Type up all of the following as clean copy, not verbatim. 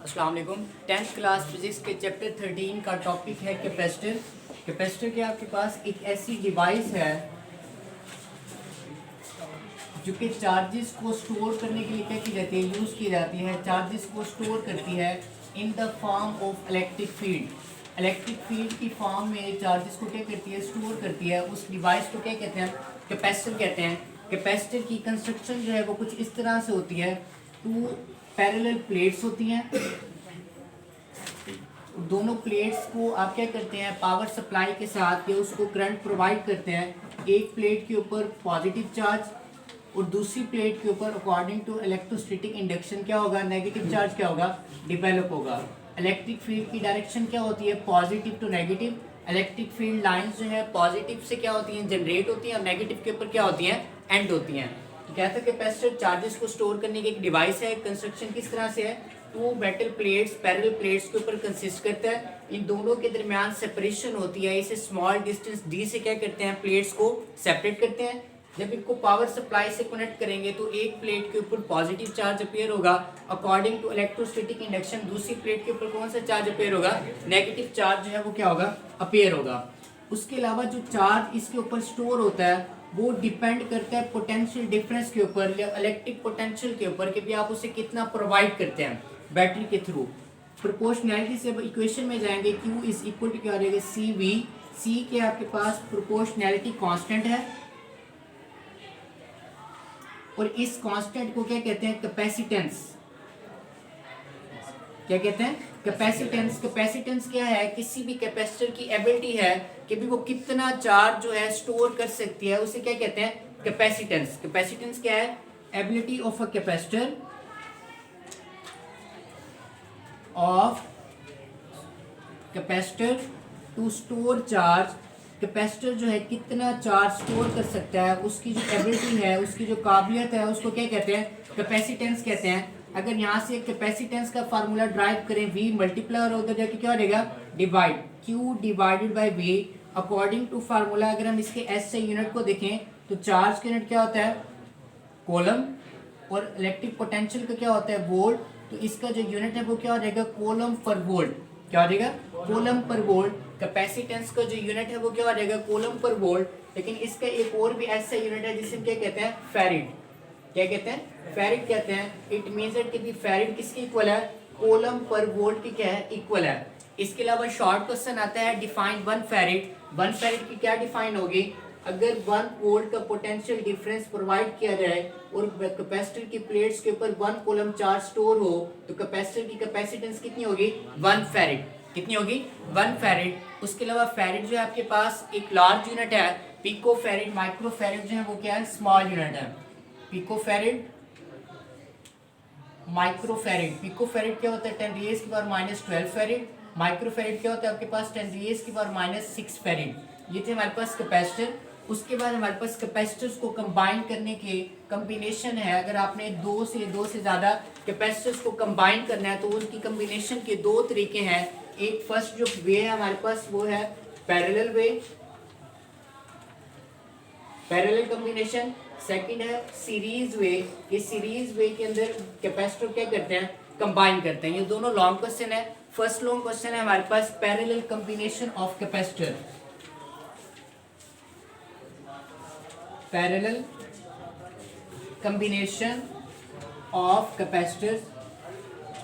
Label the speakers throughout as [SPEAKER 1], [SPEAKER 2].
[SPEAKER 1] अस्सलाम वालेकुम। 10th class physics के चैप्टर 13 का टॉपिक है कैपेसिटर। कैपेसिटर के आपके पास एक ऐसी डिवाइस है जो कि चार्जेस को स्टोर करने के लिए क्या की जाती है, यूज़ की जाती है। चार्जेस को स्टोर करती है in the form of electric field. Electric field की फॉर्म में चार्जेस को क्या करती है, स्टोर करती है। उस डिवाइस को क्या कहते हैं, कैपेसिटर कहते हैं। कैपेसिटर की कंस्ट्रक्शन जो है वो कुछ इस तरह से होती है। टू पैरेलल प्लेट्स होती हैं। दोनों प्लेट्स को आप क्या करते हैं, पावर सप्लाई के साथ या उसको करंट प्रोवाइड करते हैं। एक प्लेट के ऊपर पॉजिटिव चार्ज और दूसरी प्लेट के ऊपर अकॉर्डिंग टू इलेक्ट्रोस्टैटिक इंडक्शन क्या होगा, नेगेटिव चार्ज क्या होगा, डेवलप होगा। इलेक्ट्रिक फील्ड की डायरेक्शन क्या होती है, positive to negative. Electric field lines जो है पॉजिटिव से क्या होती हैं, जनरेट होती हैं, और नेगेटिव के ऊपर क्या होती हैं, एंड होती हैं। तो कहते हैं कैपेसिटर चार्जेस को स्टोर करने की एक डिवाइस है। कंस्ट्रक्शन किस तरह से है, two metal plates parallel plates के ऊपर कंसिस्ट करता है। इन दोनों के दरमियान सेपरेशन होती है। इसे स्मॉल डिस्टेंस डी से क्या करते हैं, प्लेट्स को सेपरेट करते हैं। जब इनको पावर सप्लाई से कनेक्ट करेंगे तो एक प्लेट के ऊपर पॉजिटिव चार्ज अपीयर होगा अकॉर्डिंग टू इलेक्ट्रोस्टैटिक इंडक्शन। दूसरी प्लेट के ऊपर कौन सा चार्ज अपीयर होगा, नेगेटिव चार्ज जो है वो क्या होगा, अपीयर होगा। उसके अलावा जो चार्ज इसके ऊपर स्टोर होता है वो डिपेंड करता है पोटेंशियल डिफरेंस के ऊपर या इलेक्ट्रिक पोटेंशियल के ऊपर कि भी आप उसे कितना प्रोवाइड करते हैं बैटरी के थ्रू। प्रोपोर्शनैलिटी से इक्वेशन में जाएंगे, Q इज इक्वल टू क्या हो जाएगा, CV। C के आपके पास प्रोपोर्शनैलिटी कांस्टेंट है और इस कांस्टेंट को क्या कहते हैं, कैपेसिटेंस। क्या कहते हैं, कैपेसिटेंस। कैपेसिटेंस क्या है, किसी भी कैपेसिटर की एबिलिटी है कि भी वो कितना चार्ज जो है स्टोर कर सकती है, उसे क्या कहते हैं, कैपेसिटेंस। कैपेसिटेंस क्या है, ability of a capacitor to store charge. Capacitor जो है कितना चार्ज स्टोर कर सकता है, उसकी जो एबिलिटी है, उसकी जो काबिलियत है, उसको क्या कहते हैं, कैपेसिटेंस कहते हैं। अगर यहाँ से कैपेसिटेंस का फार्मूला ड्राइव करें, V मल्टीप्लाई और उधर जाके क्या हो जाएगा, divide, Q divided by V according to formula. अगर हम इसके S से यूनिट को देखें तो चार्ज का यूनिट क्या होता है, कोलम, और इलेक्ट्रिक पोटेंशियल का क्या होता है, वोल्ट। तो इसका जो यूनिट है वो क्या हो जाएगा, कोलम पर वोल्ट। क्या हो जाएगा, कोलम पर वोल्ट। कैपेसिटेंस का जो यूनिट है वो क्या हो जाएगा, कोलम पर वोल्ट। लेकिन इसका एक और भी ऐसा यूनिट है जिसे क्या कहते हैं, फैरिड। क्या कहते हैं, फैरिड कहते हैं। इट मींस दैट कि फैरिड किसकी इक्वल है, कोलम पर वोल्ट की क्या है, इक्वल है। इसके अलावा शॉर्ट क्वेश्चन आता है, डिफाइन वन फैरिड। वन फैरिड की क्या डिफाइन होगी, अगर 1 वोल्ट का पोटेंशियल डिफरेंस प्रोवाइड किया जाए और कैपेसिटर की प्लेट्स के ऊपर 1 कूलम चार्ज स्टोर हो तो कैपेसिटर की कैपेसिटेंस कितनी होगी, 1 फैरिड। कितनी होगी, 1 फैरिड। उसके अलावा फैरिड जो है आपके पास एक लार्ज यूनिट है, पिको फैरिड। माइक्रो फैरिड जो है वो क्या है, स्मॉल यूनिट है। Pico farad, micro farad. Pico farad क्या होता है, 10 रेज़ की पावर -12 फैरिड। माइक्रो फैरिड क्या होता है आपके पास, 10 रेज़ की पावर -6 फैरिड। ये थे हमारे पास कैपेसिटर। उसके बाद हमारे पास कैपेसिटर्स को कंबाइन करने के कम्बिनेशन है। अगर आपने दो से ज़्यादा कैपेसिटर्स को कंबाइन करना है तो उसकी कम्बिनेशन के दो तरीके हैं। एक फर्स्ट जो वे है हमारे पास वो है पैरेलल वे, पैरेलल कम्बिनेशन। सेकंड है सीरीज वे। ये सीरीज वे के अंदर कैपेसिटर क्या करते हैं, कंबाइन करते हैं। ये दोनों लॉन्ग क्वेश्चन है। फर्स्ट लॉन्ग क्वेश्चन है हमारे पास parallel combination of capacitor. Parallel combination of capacitors.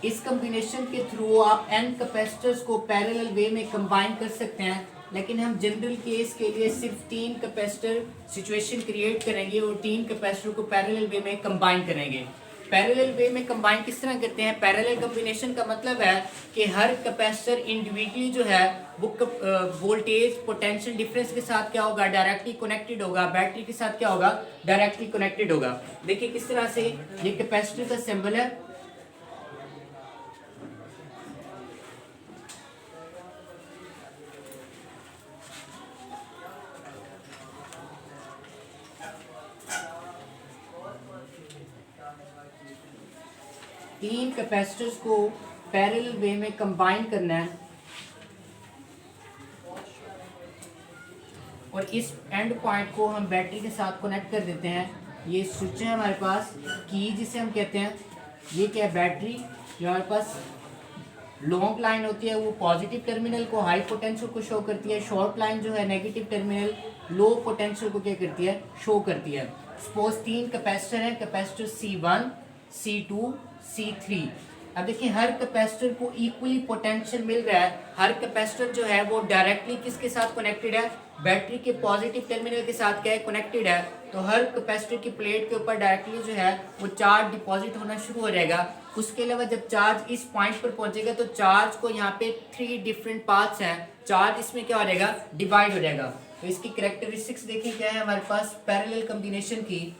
[SPEAKER 1] इस कम्बिनेशन के थ्रू आप n कैपेसिटर्स को पैरेलल वे में कंबाइन कर सकते हैं, लेकिन हम जनरल केस के लिए सिर्फ 3 कैपेसिटर सिचुएशन क्रिएट करेंगे और 3 कैपेसिटर को पैरेलल वे में कंबाइन करेंगे। पैरेलल वे में कंबाइन किस तरह करते हैं, पैरेलल कम्बिनेशन का मतलब है कि हर कैपेसिटर इंडिविजुअली जो है वो वोल्टेज पोटेंशियल डिफरेंस के साथ क्या होगा, डायरेक्टली कनेक्टेड होगा। बैटरी के साथ क्या होगा, डायरेक्टली कनेक्टेड होगा। देखिए किस तरह से ये कैपेसिटर का सिंबल है। तीन कैपेसिटर्स को पैरेलल वे में कंबाइन करना है और इस एंड पॉइंट को हम बैटरी के साथ कनेक्ट कर देते हैं। ये स्विच है हमारे पास, की जिसे हम कहते हैं। ये क्या है, बैटरी जो हमारे पास लॉन्ग लाइन होती है वो पॉजिटिव टर्मिनल को, हाई पोटेंशियल को शो करती है, शॉर्ट लाइन जो है नेगेटिव टर्मिनल लो पोटेंशियल को क्या करती है, शो करती है। सपोज 3 कैपेसिटर है, कैपेसिटर C1, C2, C3। अब देखिए हर कैपेसिटर को इक्वली पोटेंशियल मिल रहा है, हर कैपेसिटर जो है वो डायरेक्टली किसके साथ कनेक्टेड है, बैटरी के पॉजिटिव टर्मिनल के साथ क्या है, कनेक्टेड है। तो हर कैपेसिटर की प्लेट के ऊपर डायरेक्टली जो है वो चार्ज डिपॉजिट होना शुरू हो जाएगा। उसके अलावा जब चार्ज इस पॉइंट पर पहुंचेगा तो चार्ज को यहाँ पे 3 डिफरेंट पाथ्स हैं, चार्ज इसमें क्या हो जाएगा, डिवाइड हो जाएगा। तो इसकी कैरेक्टरिस्टिक्स देखिए क्या है हमारे पास पैरेलल कॉम्बिनेशन की।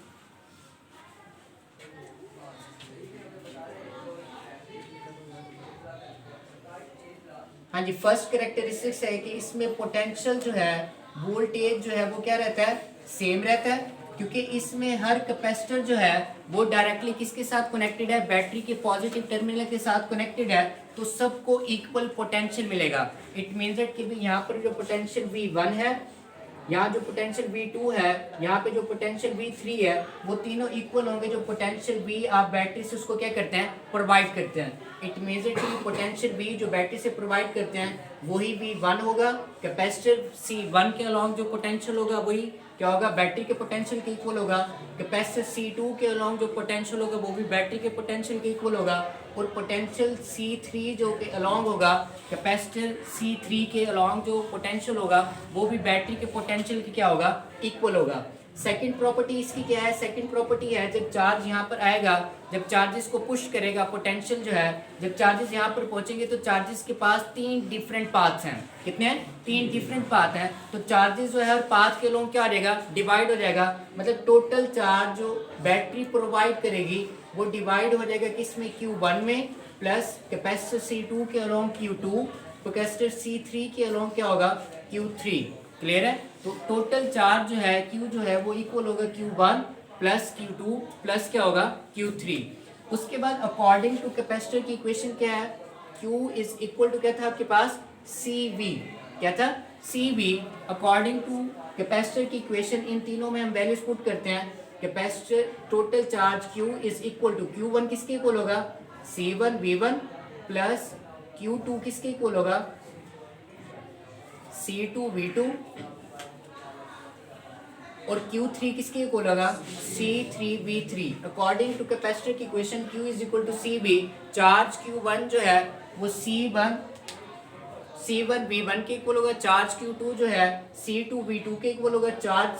[SPEAKER 1] हाँ जी, फर्स्ट कैरेक्टरिस्टिक्स है कि इसमें पोटेंशियल जो है, वोल्टेज जो है वो क्या रहता है, सेम रहता है, क्योंकि इसमें हर कैपेसिटर जो है वो डायरेक्टली किसके साथ कनेक्टेड है, बैटरी के पॉजिटिव टर्मिनल के साथ कनेक्टेड है, तो सबको इक्वल पोटेंशियल मिलेगा। इट मींस दैट कि यहाँ पर जो पोटेंशियल V1 है, यहाँ जो पोटेंशियल V2 है, यहाँ पे जो पोटेंशियल V3 है, वो तीनों इक्वल होंगे। जो पोटेंशियल V आप बैटरी से उसको क्या करते हैं, प्रोवाइड करते हैं। इट मींस दैट कि पोटेंशियल V जो बैटरी से प्रोवाइड करते हैं वही V1 होगा। कैपेसिटर C1 के अलॉन्ग जो पोटेंशियल होगा वही क्या होगा, बैटरी के पोटेंशियल के इक्वल होगा। कैपेसिटर C2 के अलॉन्ग जो पोटेंशियल होगा वो भी बैटरी के पोटेंशियल के इक्वल होगा। और पोटेंशियल C3 जो के अलॉन्ग होगा, कैपेसिटर C3 के अलॉन्ग जो पोटेंशियल होगा वो भी बैटरी के पोटेंशियल के क्या होगा, इक्वल होगा। सेकंड प्रॉपर्टी इसकी क्या है, सेकंड प्रॉपर्टी है जब चार्ज यहाँ पर आएगा, जब चार्जेस को पुश करेगा पोटेंशियल जो है, जब चार्जेस यहाँ पर पहुंचेंगे तो चार्जेस के पास 3 डिफरेंट पाथ्स हैं। कितने हैं, 3 डिफरेंट पाथ हैं। तो चार्जेस जो है हर पाथ के लोग क्या हो जाएगा, डिवाइड हो जाएगा। मतलब टोटल चार्ज जो बैटरी प्रोवाइड करेगी वो डिवाइड हो जाएगा किसमें, Q1 में, प्लस कैपेसिटर C2 के अलोंग Q2, कैपेसिटर C3 के अलोंग क्या होगा, Q3। क्लियर है। तो टोटल चार्ज जो है Q जो है वो इक्वल होगा Q1 प्लस Q2 प्लस क्या होगा, Q3। उसके बाद अकॉर्डिंग टू कैपेसिटर की इक्वेशन क्या है, Q इज इक्वल टू क्या था आपके पास, CV। क्या था, CV। अकॉर्डिंग टू कैपेसिटर की इक्वेशन इन तीनों में हम वैल्यूज पुट करते हैं। Capacitor total charge Q is equal to, Q1 किसके इक्वल होगा, C1 V1 प्लस Q2 किसके इक्वल होगा, C2 V2 और Q3 किसके इक्वल होगा, C3 V3। According to capacitor की equation Q is equal to CV। Charge Q1 जो है वो C1 V1 के इक्वल होगा, चार्ज Q2 जो है C2 V2 के इक्वल होगा, चार्ज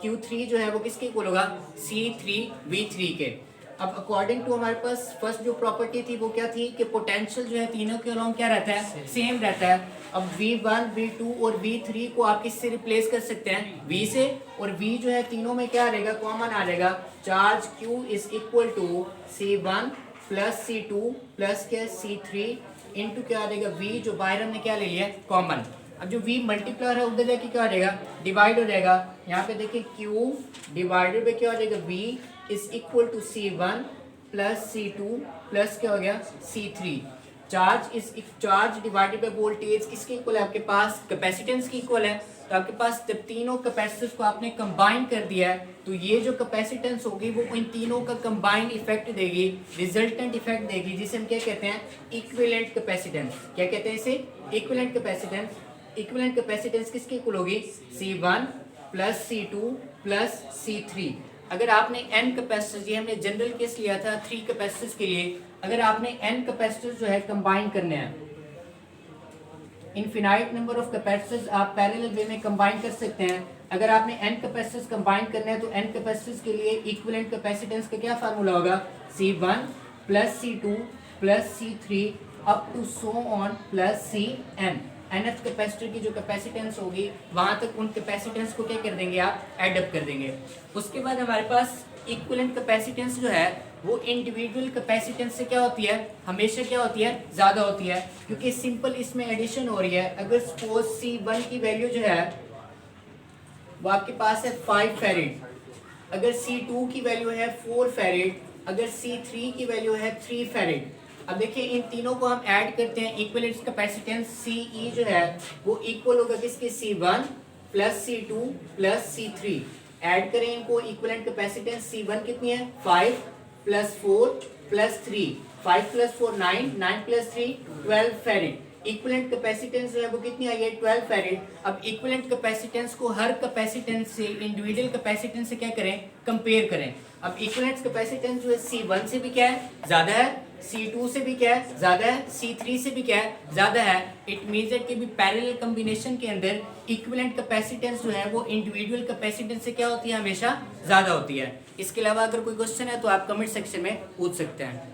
[SPEAKER 1] Q3 जो है वो किसके इक्वल होगा, C3 V3 के। अब अकॉर्डिंग टू हमारे पास फर्स्ट जो प्रॉपर्टी थी वो क्या थी कि पोटेंशियल जो है तीनों के अलोंग क्या रहता है, सेम रहता है। अब V1 V2 और V3 को आप किससे रिप्लेस कर सकते हैं, V से। और V जो है तीनों में क्या रहेगा, कॉमन आ जाएगा। Charge Q is equal to C1 plus C2 plus क्या C3 इंटू क्या आ जाएगा V, जो बाहर हमने क्या ले लिया, कॉमन। अब जो V मल्टीप्लायर है उधर जाके क्या हो जाएगा, डिवाइड हो जाएगा। यहाँ पे देखिए Q डिवाइडेड बाय क्या हो जाएगा, V is equal to C1 plus C2 plus क्या हो गया, C3। Charge divided by voltage किसके इक्वल है आपके पास, कैपेसिटेंस की इक्वल है। तो आपके पास जब तीनों कैपेसिटेंस को आपने कंबाइन कर दिया है तो ये जो कैपेसिटेंस होगी वो इन तीनों का कंबाइंड इफेक्ट देगी, रिजल्टेंट इफेक्ट देगी, जिसे हम क्या कहते हैं, इक्विवेलेंट कैपेसिटेंस। क्या कहते हैं इसे, इक्विवेलेंट कैपेसिटेंस। इक्विवेलेंट कैपेसिटेंस किसकी इक्वल होगी, C1 plus C2 plus C3। अगर आपने n कैपेसिटर्स, ये हमने जनरल केस लिया था 3 कैपेसिटर्स के लिए, अगर आपने n कैपेसिटर्स जो है कंबाइन करने हैं, इनफिनाइट नंबर ऑफ कैपेसिटर्स आप पैरेलल वे में कंबाइन कर सकते हैं। अगर आपने n कैपेसिटर्स कंबाइन करने हैं तो n कैपेसिटर्स के लिए इक्विवेलेंट कैपेसिटेंस का क्या फार्मूला होगा, C1 plus C2 plus C3 up to so on plus Cn। nth capacitor की जो कैपेसिटेंस होगी वहां तक उन कैपेसिटेंस को क्या कर देंगे, आप एड अप कर देंगे। उसके बाद हमारे पास इक्विवेलेंट कैपेसिटेंस जो है वो इंडिविजुअल कैपेसिटेंस से क्या होती है, हमेशा क्या होती है, ज्यादा होती है, क्योंकि सिंपल इसमें एडिशन हो रही है। अगर सपोज C1 की वैल्यू जो है वो आपके पास है 5 फैरेड, अगर C2 की वैल्यू है 4 फैरेड, अगर C3 की वैल्यू है 3 फैरेड। अब देखिए इन तीनों को हम ऐड करते हैं, इक्विवेलेंट कैपेसिटेंस CE जो है वो इक्वल होगा किसके, C1 plus C2 plus C3। Add करें इनको, इक्विवेलेंट कैपेसिटेंस C1 कितनी है, 5 plus 4 plus 3, 5 + 4 9, 9 + 3 12 farad. Equivalent capacitance जो है वो कितनी आई है 12 फैरेड। अब इक्विवेलेंट कैपेसिटेंस को हर कैपेसिटेंस से इंडिविजुअल कैपेसिटेंस से क्या करें कंपेयर करें। अब इक्विवेलेंट कैपेसिटेंस जो है C1 से भी क्या है ज्यादा है, C2 से भी क्या है ज्यादा है, C3 से भी क्या है ज्यादा है। इट मींस दैट कि भी पैरेलल कॉम्बिनेशन के अंदर इक्विवेलेंट कैपेसिटेंस जो है वो इंडिविजुअल कैपेसिटेंस से क्या होती है हमेशा ज्यादा होती है। इसके अलावा अगर कोई क्वेश्चन है तो आप कमेंट सेक्शन में पूछ सकते हैं।